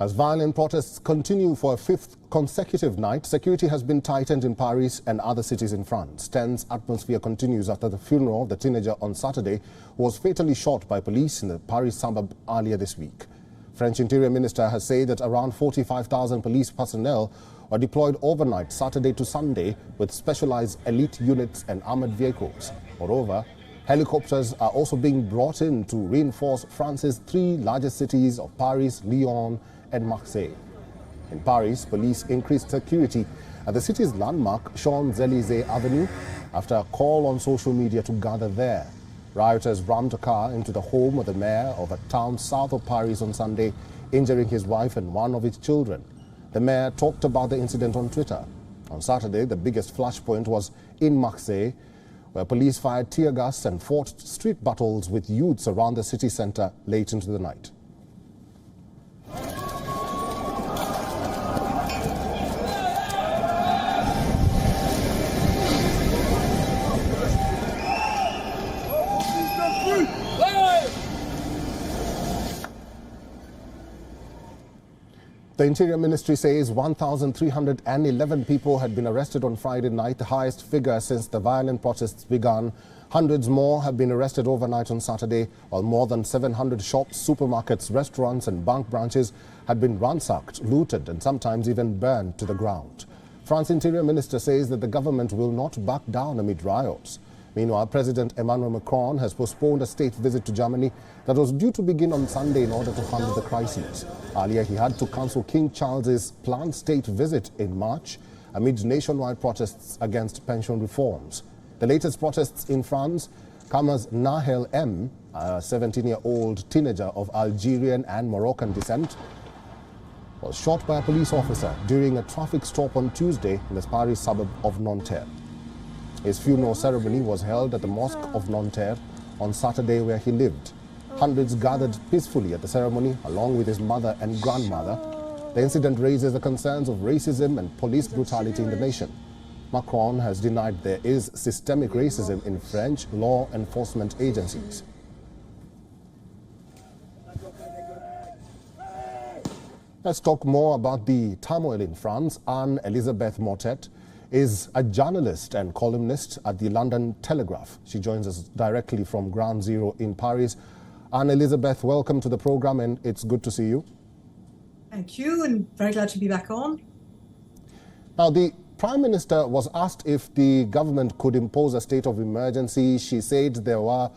As violent protests continue for a fifth consecutive night, security has been tightened in Paris and other cities in France. Tense atmosphere continues after the funeral of the teenager on Saturday who was fatally shot by police in the Paris suburb earlier this week. French Interior Minister has said that around 45,000 police personnel were deployed overnight Saturday to Sunday with specialized elite units and armored vehicles. Moreover, helicopters are also being brought in to reinforce France's three largest cities of Paris, Lyon and Marseille. In Paris, police increased security at the city's landmark Champs-Élysées Avenue after a call on social media to gather there. Rioters rammed a car into the home of the mayor of a town south of Paris on Sunday, injuring his wife and one of his children. The mayor talked about the incident on Twitter. On Saturday, the biggest flashpoint was in Marseille, where police fired tear gas and fought street battles with youths around the city centre late into the night. The Interior Ministry says 1,311 people had been arrested on Friday night, the highest figure since the violent protests began. Hundreds more have been arrested overnight on Saturday, while more than 700 shops, supermarkets, restaurants and bank branches had been ransacked, looted and sometimes even burned to the ground. France's Interior Minister says that the government will not back down amid riots. Meanwhile, President Emmanuel Macron has postponed a state visit to Germany that was due to begin on Sunday in order to handle the crisis. Earlier, he had to cancel King Charles's planned state visit in March amid nationwide protests against pension reforms. The latest protests in France come as Nahel M, a 17-year-old teenager of Algerian and Moroccan descent, was shot by a police officer during a traffic stop on Tuesday in the Paris suburb of Nanterre. His funeral ceremony was held at the Mosque of Nanterre on Saturday, where he lived. Hundreds gathered peacefully at the ceremony, along with his mother and grandmother. The incident raises the concerns of racism and police brutality in the nation. Macron has denied there is systemic racism in French law enforcement agencies. Let's talk more about the turmoil in France. Anne-Elisabeth Motet is a journalist and columnist at the London Telegraph. She joins us directly from Ground Zero in Paris. Anne-Elisabeth, welcome to the program, and it's good to see you. Thank you, and very glad to be back on. Now, the Prime Minister was asked if the government could impose a state of emergency. She said they were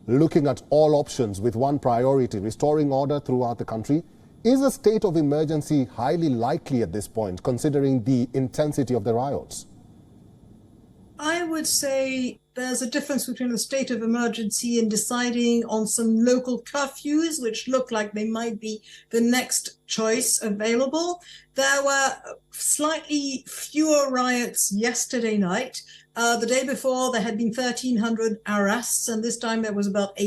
looking at all options with one priority, restoring order throughout the country. Is a state of emergency highly likely at this point, considering the intensity of the riots? I would say there's a difference between a state of emergency and deciding on some local curfews, which look like they might be the next choice available. There were slightly fewer riots yesterday night. The day before, there had been 1,300 arrests, and this time there was about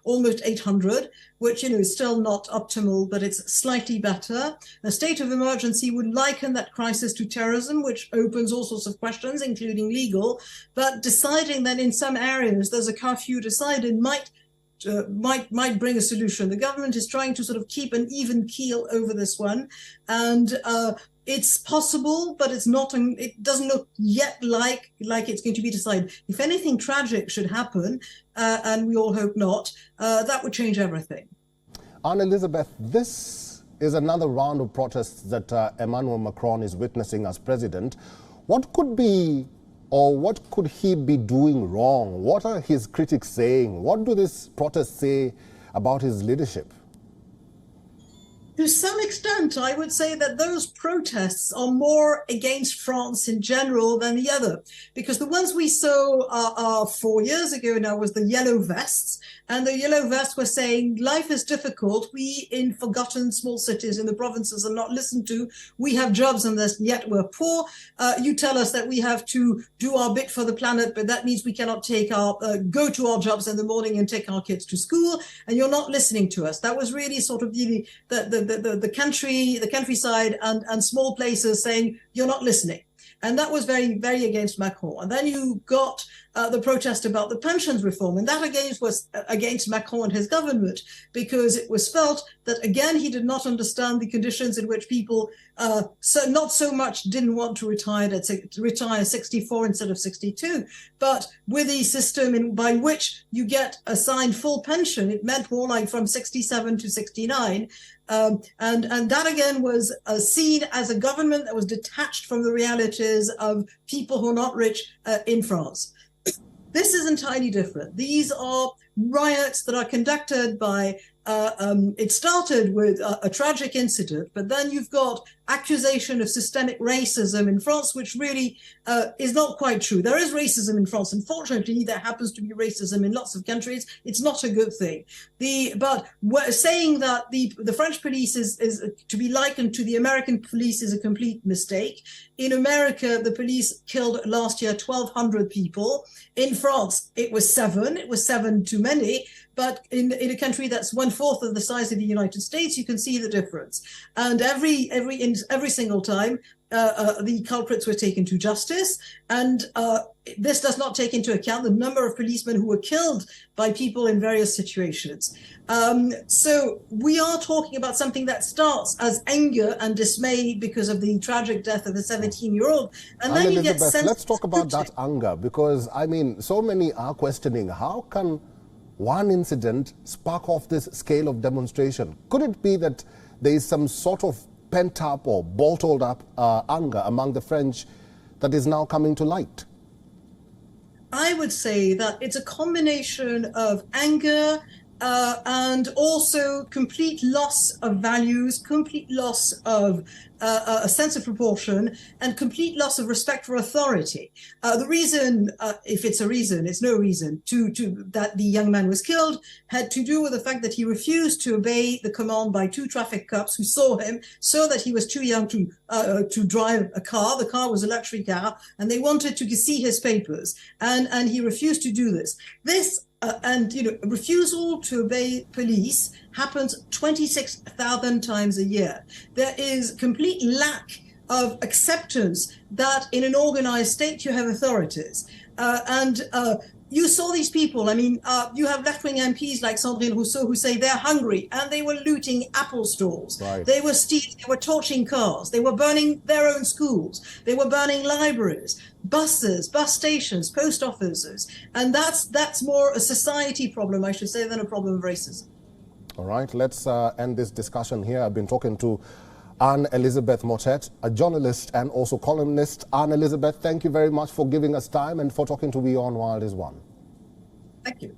almost 800, which, is still not optimal, but it's slightly better. A state of emergency would liken that crisis to terrorism, which opens all sorts of questions, including legal. But deciding that in some areas there's a curfew decided might bring a solution. The government is trying to sort of keep an even keel over this one, and it's possible, but it's not. It doesn't look yet like it's going to be decided. If anything tragic should happen, and we all hope not, that would change everything. Anne-Elisabeth, this is another round of protests that Emmanuel Macron is witnessing as president. What could be, or what could he be doing wrong? What are his critics saying? What do these protests say about his leadership? To some extent, I would say that those protests are more against France in general than the other, because the ones we saw 4 years ago now was the yellow vests, and the yellow vests were saying life is difficult. We in forgotten small cities in the provinces are not listened to. We have jobs and yet we're poor. You tell us that we have to do our bit for the planet, but that means we cannot take go to our jobs in the morning and take our kids to school, and you're not listening to us. That was really sort of the countryside and small places saying you're not listening. And that was very, very against Macron. And then you got the protest about the pensions reform. And that again was against Macron and his government, because it was felt that, again, he did not understand the conditions in which people not so much didn't want to retire 64 instead of 62, but with the system by which you get assigned full pension, it meant more like from 67 to 69. And that again was seen as a government that was detached from the realities of people who are not rich in France. This is entirely different. These are riots that are conducted by, it started with a tragic incident, but then you've got accusation of systemic racism in France, which really is not quite true. There is racism in France. Unfortunately, there happens to be racism in lots of countries. It's not a good thing. But saying that the French police is to be likened to the American police is a complete mistake. In America, the police killed last year 1,200 people. In France, it was 7. It was 7 too many. But in a country that's 1/4 of the size of the United States, you can see the difference. And every single time, the culprits were taken to justice. And this does not take into account the number of policemen who were killed by people in various situations. So we are talking about something that starts as anger and dismay because of the tragic death of a 17-year-old. And then you get sense. Let's talk about that anger, because, I mean, so many are questioning, how can one incident spark off this scale of demonstration? Could it be that there is some sort of pent-up or bottled-up anger among the French that is now coming to light? I would say that it's a combination of anger and also complete loss of values, complete loss of a sense of proportion, and complete loss of respect for authority. The reason, if it's a reason, it's no reason that the young man was killed, had to do with the fact that he refused to obey the command by 2 traffic cops who saw him, so that he was too young to drive a car. The car was a luxury car, and they wanted to see his papers, and he refused to do this. Refusal to obey police happens 26,000 times a year. There is complete lack of acceptance that in an organized state you have authorities. You saw these people. I mean, you have left-wing MPs like Sandrine Rousseau who say they're hungry, and they were looting Apple stores. Right. They were stealing, they were torching cars. They were burning their own schools. They were burning libraries, buses, bus stations, post offices. And that's more a society problem, I should say, than a problem of racism. All right, let's end this discussion here. I've been talking to Anne-Elizabeth Motet, a journalist and also columnist. Anne-Elizabeth, thank you very much for giving us time and for talking to WION World is One. Thank you.